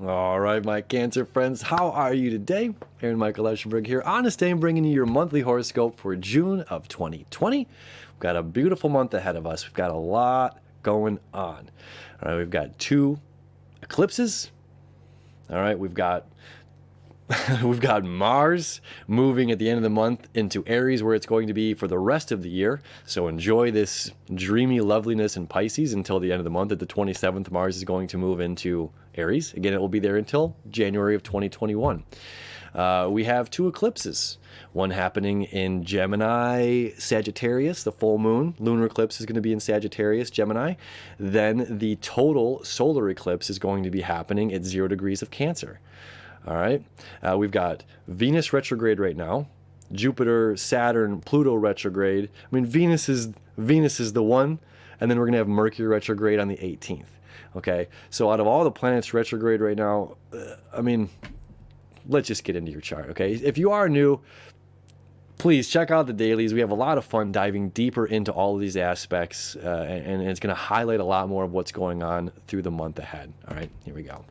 All right, my Cancer friends, how are you today? Michael Eschenburg here, honest day, bringing you your monthly horoscope for June of 2020. We've got a beautiful month ahead of us. We've got a lot going on. All right, we've got 2 eclipses. All right, we've got we've got Mars moving at the end of the month into Aries, where it's going to be for the rest of the year. So enjoy this dreamy loveliness in Pisces until the end of the month. At the 27th, Mars is going to move into Aries. Again, it will be there until January of 2021. We have 2 eclipses. One happening in Gemini, Sagittarius, the full moon. Lunar eclipse is going to be in Sagittarius, Gemini. Then the total solar eclipse is going to be happening at 0 degrees of Cancer. All right, we've got Venus retrograde right now, Jupiter, Saturn, Pluto retrograde. I mean, Venus is the one, and then we're gonna have Mercury retrograde on the 18th. Okay, so out of all the planets retrograde right now, I mean, let's just get into your chart. Okay, if you are new, please check out the dailies. We have a lot of fun diving deeper into all of these aspects, and it's going to highlight a lot more of what's going on through the month ahead. All right, here we go.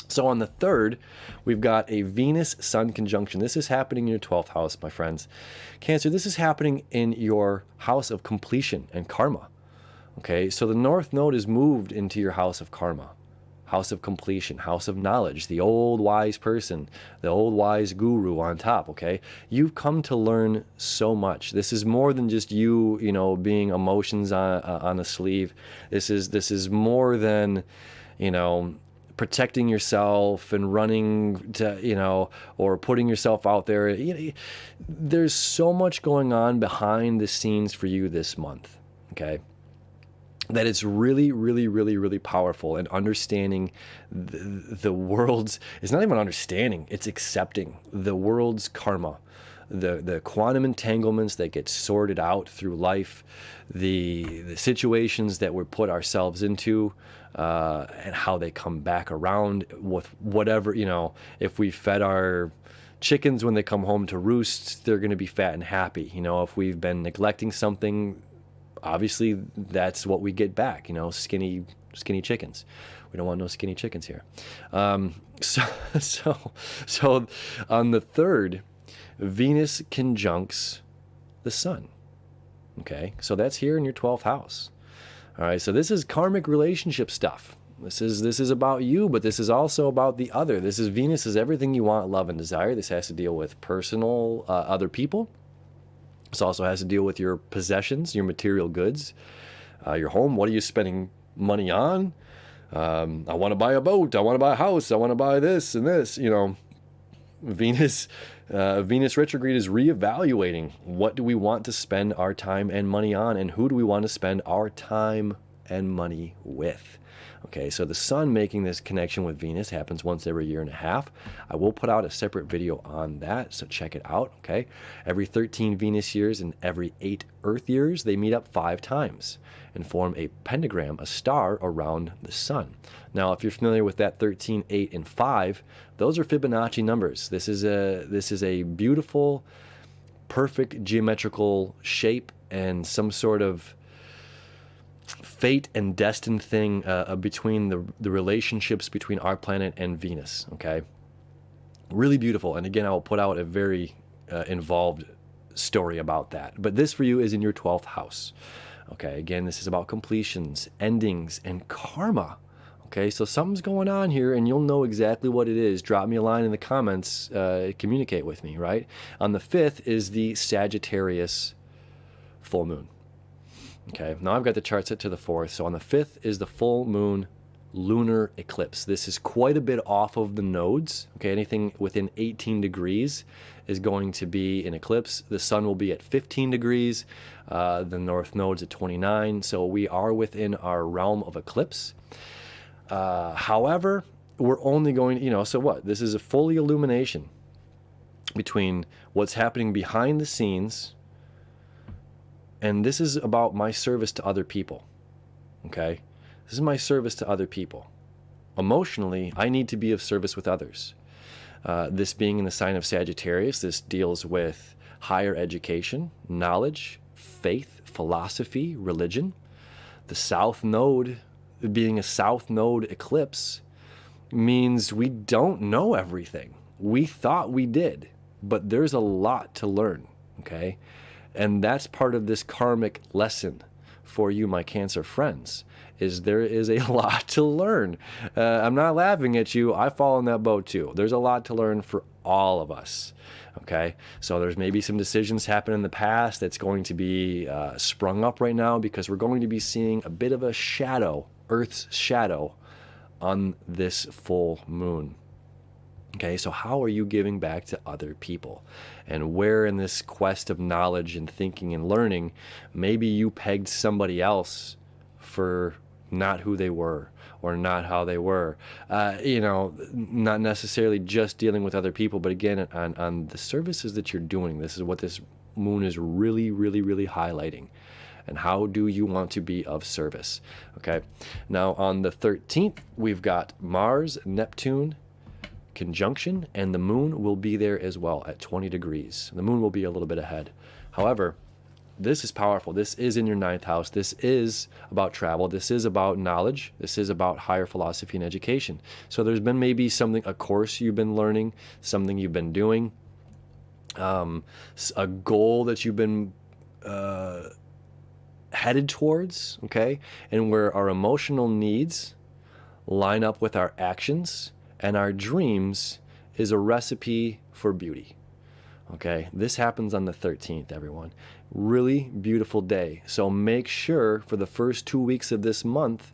So on the 3rd, we've got a Venus-Sun conjunction. This is happening in your 12th house, my friends. Cancer, this is happening in your house of completion and karma. Okay, so the North Node is moved into your house of karma, house of completion, house of knowledge, the old wise person, the old wise guru on top, okay? You've come to learn so much. This is more than just you, being emotions on a sleeve. This is more than, protecting yourself and running to, or putting yourself out there. There's so much going on behind the scenes for you this month, okay? That it's really, really, really, really powerful, and understanding the world's, it's not even understanding, it's accepting the world's karma, the quantum entanglements that get sorted out through life, the situations that we put ourselves into, and how they come back around with whatever, if we fed our chickens when they come home to roost, they're going to be fat and happy. If we've been neglecting something, obviously that's what we get back, skinny chickens. We don't want no skinny chickens here. So on the 3rd, Venus conjuncts the Sun. Okay, so that's here in your 12th house. All right, so this is karmic relationship stuff. This is about you, but this is also about the other. Venus is everything you want, love, and desire. This has to deal with personal, other people. This also has to deal with your possessions, your material goods, your home. What are you spending money on? I want to buy a boat. I want to buy a house. I want to buy this and this. Venus retrograde is reevaluating, what do we want to spend our time and money on, and who do we want to spend our time and money with. Okay, so the Sun making this connection with Venus happens once every 1.5 years. I will put out a separate video on that, so check it out, okay? Every 13 Venus years and every 8 Earth years, they meet up 5 times and form a pentagram, a star around the Sun. Now, if you're familiar with that 13, 8, and 5, those are Fibonacci numbers. This is a beautiful, perfect geometrical shape and some sort of fate and destined thing between the relationships between our planet and Venus, okay? Really beautiful. And again, I will put out a very involved story about that. But this for you is in your 12th house. Okay, again, this is about completions, endings, and karma. Okay, so something's going on here, and you'll know exactly what it is. Drop me a line in the comments, communicate with me, right? On the 5th is the Sagittarius full moon. Okay, now I've got the chart set to the 4th. So on the 5th is the full moon lunar eclipse. This is quite a bit off of the nodes. Okay, anything within 18 degrees is going to be an eclipse. The Sun will be at 15 degrees. The North Node's at 29. So we are within our realm of eclipse. However, we're only going, so what? This is a fully illumination between what's happening behind the scenes. And this is about my service to other people, okay? This is my service to other people. Emotionally, I need to be of service with others. This being in the sign of Sagittarius, this deals with higher education, knowledge, faith, philosophy, religion. The South Node, being a South Node eclipse, means we don't know everything. We thought we did, but there's a lot to learn, okay? And that's part of this karmic lesson for you, my Cancer friends, is there is a lot to learn. I'm not laughing at you. I fall in that boat too. There's a lot to learn for all of us, okay? So there's maybe some decisions happened in the past that's going to be sprung up right now, because we're going to be seeing a bit of a shadow, Earth's shadow, on this full moon. Okay, so how are you giving back to other people? And where in this quest of knowledge and thinking and learning, maybe you pegged somebody else for not who they were or not how they were. You know, not necessarily just dealing with other people, but again, on the services that you're doing. This is what this moon is really, really, really highlighting. And how do you want to be of service? Okay, now on the 13th, we've got Mars, Neptune, conjunction, and the moon will be there as well at 20 degrees. The moon will be a little bit ahead. However, this is powerful. This is in your 9th house. This is about travel. This is about knowledge. This is about higher philosophy and education. So there's been maybe something, a course you've been learning, something you've been doing, a goal that you've been headed towards, okay? And where our emotional needs line up with our actions and our dreams is a recipe for beauty. Okay, this happens on the 13th, everyone. Really beautiful day. So make sure for the first 2 weeks of this month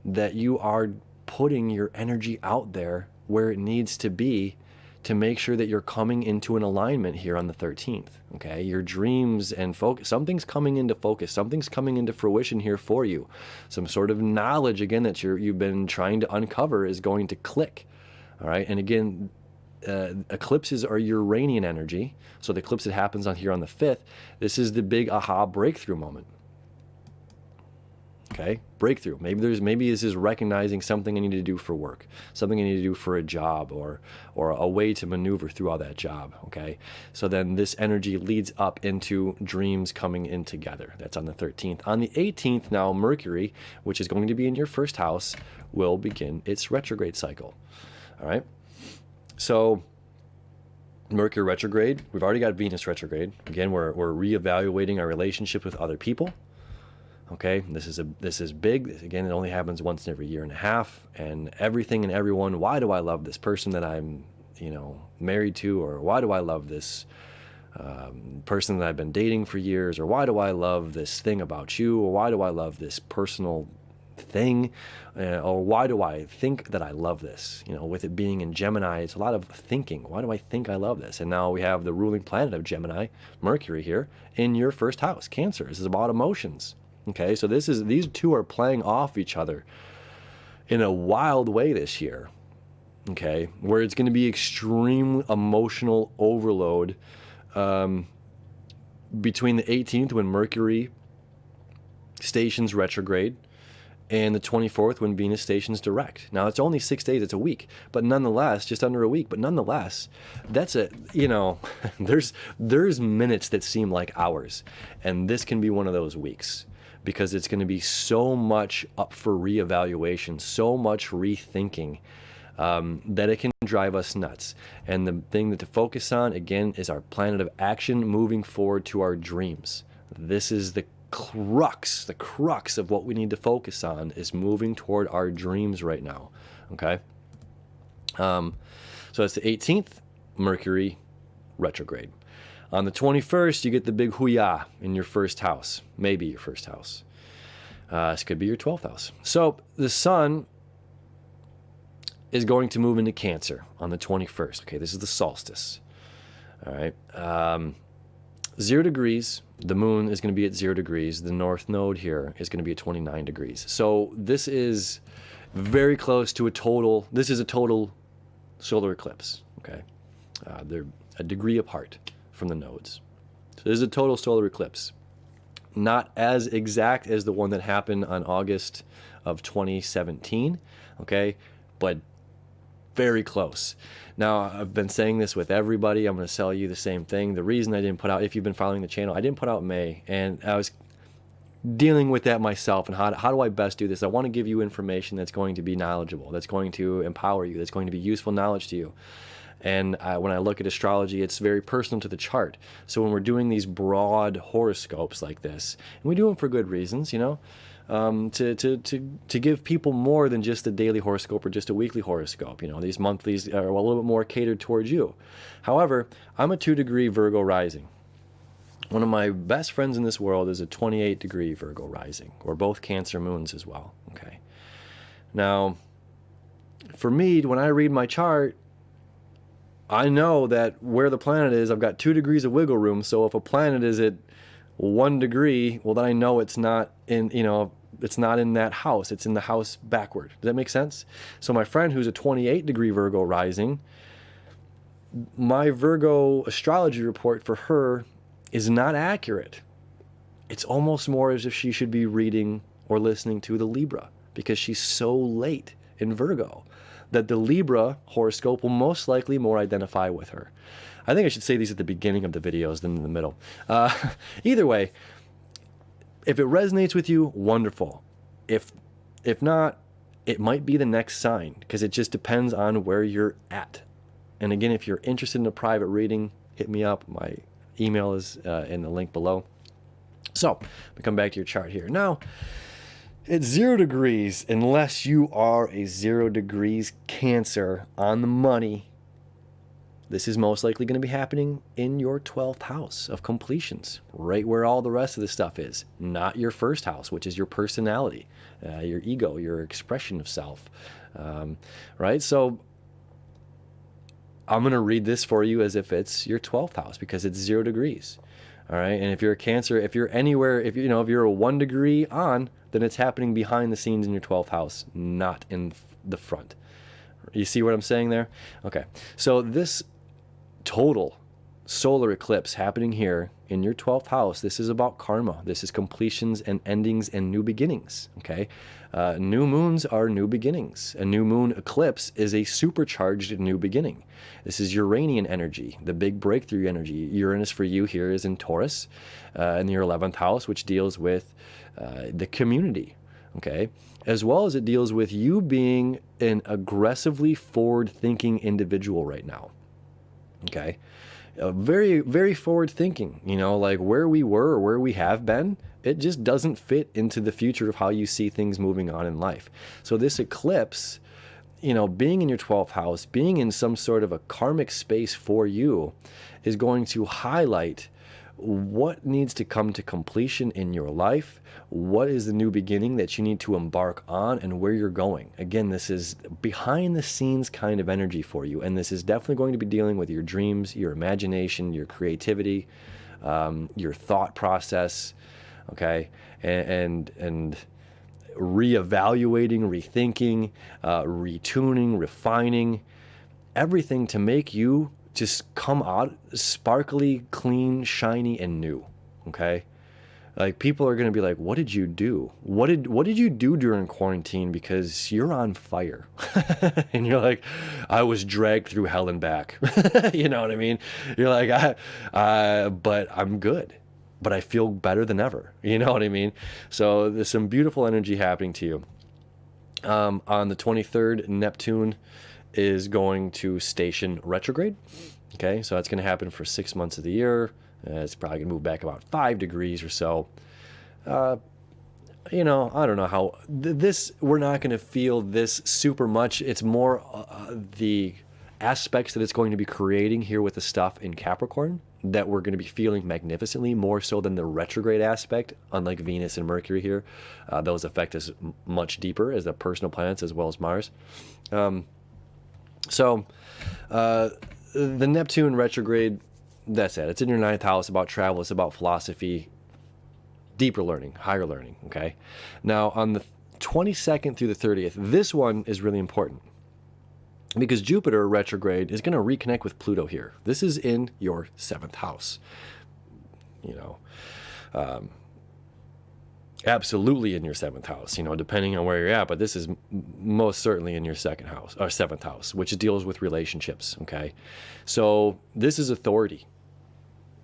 that you are putting your energy out there where it needs to be to make sure that you're coming into an alignment here on the 13th. Okay, your dreams and focus, something's coming into focus, something's coming into fruition here for you. Some sort of knowledge, again, that you've been trying to uncover is going to click. All right, and again, eclipses are Uranian energy. So the eclipse that happens on here on the 5th, this is the big aha breakthrough moment. Okay, breakthrough. Maybe this is recognizing something I need to do for work, something I need to do for a job, or a way to maneuver through all that job. Okay, so then this energy leads up into dreams coming in together. That's on the 13th. On the 18th, now Mercury, which is going to be in your 1st house, will begin its retrograde cycle. All right, so Mercury retrograde, we've already got Venus retrograde. Again, we're reevaluating our relationship with other people. Okay, this is big. Again, it only happens once in every year and a half, and everything and everyone. Why do I love this person that I'm, married to, or why do I love this person that I've been dating for years, or why do I love this thing about you, or why do I love this personal thing, or why do I think that I love this? With it being in Gemini, it's a lot of thinking. Why do I think I love this? And now we have the ruling planet of Gemini, Mercury, here in your 1st house, Cancer. This is about emotions. Okay, so these two are playing off each other in a wild way this year. Okay, where it's going to be extreme emotional overload between the 18th, when Mercury stations retrograde, and the 24th, when Venus stations direct. Now, it's only 6 days, it's a week, but nonetheless, just under a week, but nonetheless, that's there's minutes that seem like hours, and this can be one of those weeks, because it's going to be so much up for reevaluation, so much rethinking, that it can drive us nuts. And the thing that to focus on, again, is our planet of action moving forward to our dreams. This is the crux of what we need to focus on, is moving toward our dreams right now. Okay, so it's the 18th, Mercury retrograde. On the 21st, you get the big hoo-yah in your 1st house, maybe your 1st house. This could be your 12th house. So the sun is going to move into Cancer on the 21st. Okay, this is the solstice. All right. 0 degrees, the moon is going to be at 0 degrees. The north node here is going to be at 29 degrees. So this is very close to a total solar eclipse. Okay, they're a degree apart from the nodes. So this is a total solar eclipse. Not as exact as the one that happened on August of 2017, okay, but very close. Now, I've been saying this with everybody. I'm going to tell you the same thing. The reason I didn't put out, if you've been following the channel, I didn't put out May, and dealing with that myself, and how do I best do this? I want to give you information that's going to be knowledgeable, that's going to empower you, that's going to be useful knowledge to you. And when I look at astrology, it's very personal to the chart. So when we're doing these broad horoscopes like this, and we do them for good reasons, you know, to give people more than just a daily horoscope or just a weekly horoscope. You know, these monthlies are a little bit more catered towards you. However, I'm a 2-degree Virgo rising. One of my best friends in this world is a 28-degree Virgo rising. We're both Cancer moons as well. Okay. Now, for me, when I read my chart, I know that where the planet is, I've got 2 degrees of wiggle room. So if a planet is at 1 degree, well, then I know it's not in, you know, it's not in that house. It's in the house backward. Does that make sense? So my friend who's a 28-degree Virgo rising, my Virgo astrology report for her is not accurate. It's almost more as if she should be reading or listening to the Libra, because she's so late in Virgo that the Libra horoscope will most likely more identify with her. I think I should say these at the beginning of the videos than in the middle. Either way, if it resonates with you, wonderful. If not, it might be the next sign, because it just depends on where you're at. And again, if you're interested in a private reading, hit me up. My email is in the link below. So, we come back to your chart here. Now, it's 0 degrees, unless you are a 0 degrees Cancer on the money. This is most likely going to be happening in your 12th house of completions, right where all the rest of the stuff is, not your first house, which is your personality, your ego, your expression of self, right? So I'm going to read this for you as if it's your 12th house, because it's 0 degrees. All right. And if you're a Cancer, if you're anywhere, if you know, if you're a 1 degree on, then it's happening behind the scenes in your 12th house, not in the front. You see what I'm saying there? Okay. So this total solar eclipse happening here in your 12th house, this is about karma. This is completions and endings and new beginnings. Okay. New moons are new beginnings. A new moon eclipse is a supercharged new beginning. This is Uranian energy, the big breakthrough energy. Uranus for you here is in Taurus, in your 11th house, which deals with the community, okay? As well as it deals with you being an aggressively forward-thinking individual right now, okay? Very, very forward-thinking, you know, like where we were or where we have been, it just doesn't fit into the future of how you see things moving on in life. So this eclipse, you know, being in your 12th house, being in some sort of a karmic space for you, is going to highlight what needs to come to completion in your life, what is the new beginning that you need to embark on, and where you're going. Again, this is behind the scenes kind of energy for you, and this is definitely going to be dealing with your dreams, your imagination, your creativity, your thought process, okay, and reevaluating, rethinking, retuning, refining, everything to make you just come out sparkly, clean, shiny, and new, okay? Like, people are going to be like, what did you do? What did you do during quarantine? Because you're on fire. And you're like, I was dragged through hell and back. You know what I mean? You're like, but I'm good. But I feel better than ever. You know what I mean? So there's some beautiful energy happening to you. On the 23rd, Neptune is going to station retrograde. Okay, so that's going to happen for 6 months of the year. It's probably going to move back about 5 degrees or so. You know, I don't know how this, we're not going to feel this super much. It's more the aspects that it's going to be creating here with the stuff in Capricorn that we're going to be feeling magnificently, more so than the retrograde aspect. Unlike Venus and Mercury here, those affect us much deeper as the personal planets as well as Mars. So the Neptune retrograde, that's it. It's in your 9th house, about travel. It's about philosophy, deeper learning, higher learning, okay? Now, on the 22nd through the 30th, this one is really important because Jupiter retrograde is going to reconnect with Pluto here. This is in your 7th house, you know. Absolutely in your 7th house, you know, depending on where you're at, but this is most certainly in your 2nd house or 7th house, which deals with relationships. Okay. So this is authority.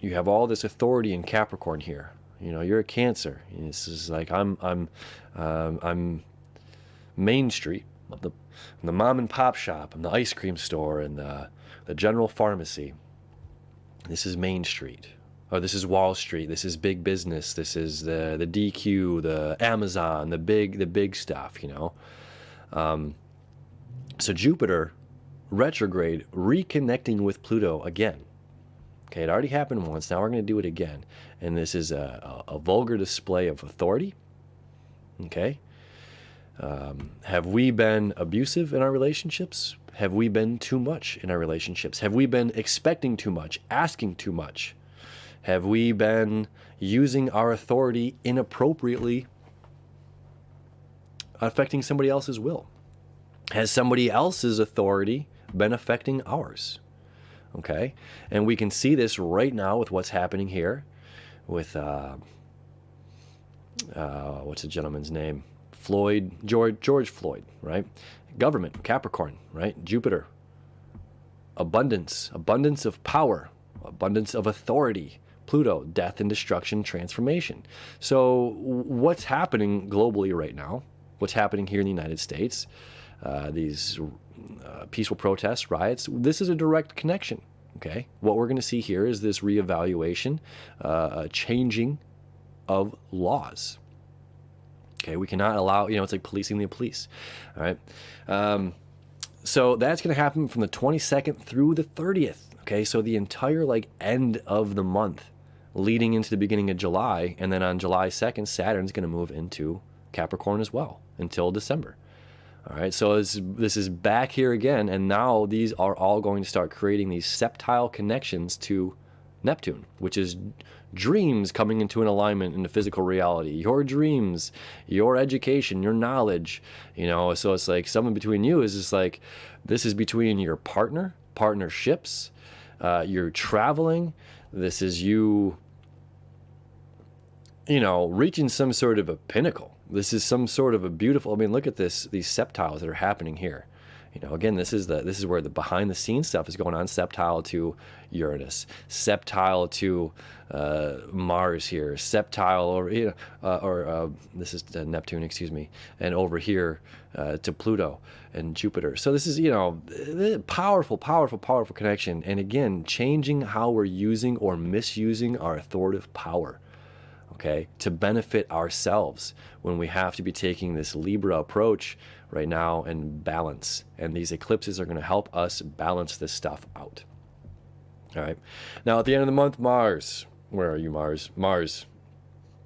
You have all this authority in Capricorn here, You know, you're a Cancer. This is like I'm Main Street, the mom and pop shop, and the ice cream store, and the general pharmacy. This is Main Street. Or this is Wall Street. This is big business. This is the DQ, the Amazon, the big stuff, you know. So Jupiter retrograde reconnecting with Pluto again. Okay, it already happened once. Now we're going to do it again. And this is a vulgar display of authority. Okay. Have we been abusive in our relationships? Have we been too much in our relationships? Have we been expecting too much, asking too much? Have we been using our authority inappropriately, affecting somebody else's will? Has somebody else's authority been affecting ours? Okay, and we can see this right now with what's happening here with, what's the gentleman's name? George Floyd, right? Government, Capricorn, right? Jupiter, abundance of power, abundance of authority. Pluto, death and destruction, transformation. So what's happening globally right now? What's happening here in the United States? These peaceful protests, riots, this is a direct connection, okay? What we're going to see here is this reevaluation, changing of laws. Okay, we cannot allow, you know, it's like policing the police, all right? So that's going to happen from the 22nd through the 30th, okay? So the entire, like, end of the month leading into the beginning of July, and then on July 2nd, Saturn's going to move into Capricorn as well until December. All right, so this is back here again, and now these are all going to start creating these septile connections to Neptune, which is dreams coming into an alignment in the physical reality. Your dreams, your education, your knowledge, you know. So it's like something between you is just like, this is between your partnerships, you're traveling. This is you, you know, reaching some sort of a pinnacle. This is some sort of a beautiful, I mean, look at this, these septiles that are happening here. You know, again, this is where the behind the scenes stuff is going on. Septile to Uranus, septile to Mars here, septile, or you know, this is Neptune, excuse me, and over here to Pluto and Jupiter. So this is, you know, powerful connection. And again, changing how we're using or misusing our authoritative power. Okay, to benefit ourselves when we have to be taking this Libra approach right now and balance. And these eclipses are going to help us balance this stuff out. All right. Now, at the end of the month, Mars, where are you, Mars? Mars,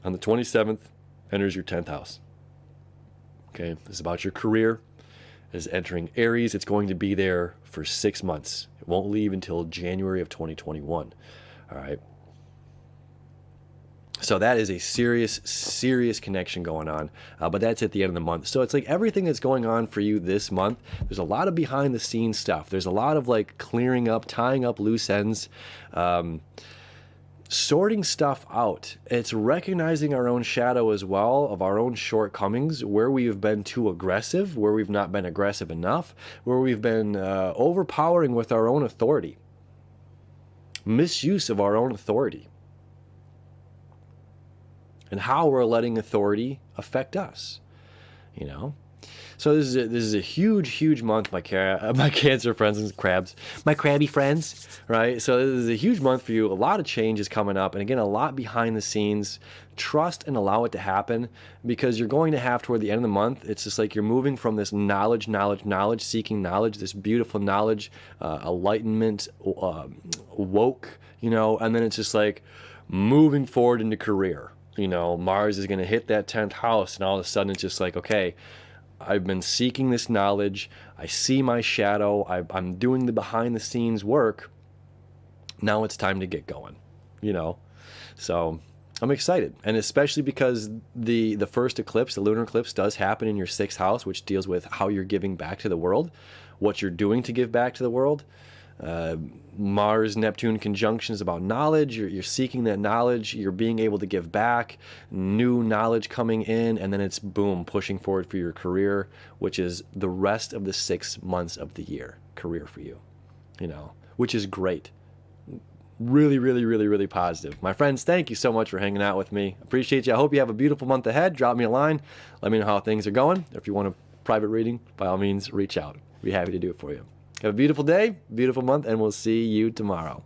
on the 27th, enters your 10th house. Okay, this is about your career. It is entering Aries. It's going to be there for 6 months. It won't leave until January of 2021. All right. So that is a serious connection going on, but that's at the end of the month. So it's like everything that's going on for you this month, there's a lot of behind the scenes stuff. There's a lot of like clearing up, tying up loose ends, sorting stuff out. It's recognizing our own shadow as well, of our own shortcomings, where we have been too aggressive, where we've not been aggressive enough, where we've been overpowering with our own authority, misuse of our own authority, and how we're letting authority affect us, you know. So this is a huge month, my Cancer friends and crabs, my crabby friends, right? So this is a huge month for you. A lot of change is coming up, and again, a lot behind the scenes. Trust and allow it to happen, because you're going to have, toward the end of the month, it's just like you're moving from this knowledge, seeking knowledge, this beautiful knowledge, enlightenment, woke, you know, and then it's just like moving forward into career. You know, Mars is going to hit that 10th house, and all of a sudden it's just like, okay, I've been seeking this knowledge. I see my shadow. I'm doing the behind the scenes work. Now it's time to get going, you know. So I'm excited, and especially because the first eclipse, the lunar eclipse, does happen in your 6th house, which deals with how you're giving back to the world, what you're doing to give back to the world. Mars-Neptune conjunction is about knowledge. You're seeking that knowledge. You're being able to give back, new knowledge coming in, and then it's boom, pushing forward for your career, which is the rest of the 6 months of the year, career for you, you know, which is great. really, really, really, really positive. My friends, thank you so much for hanging out with me. Appreciate you. I hope you have a beautiful month ahead. Drop me a line. Let me know how things are going. If you want a private reading, by all means, reach out. Be happy to do it for you. Have a beautiful day, beautiful month, and we'll see you tomorrow.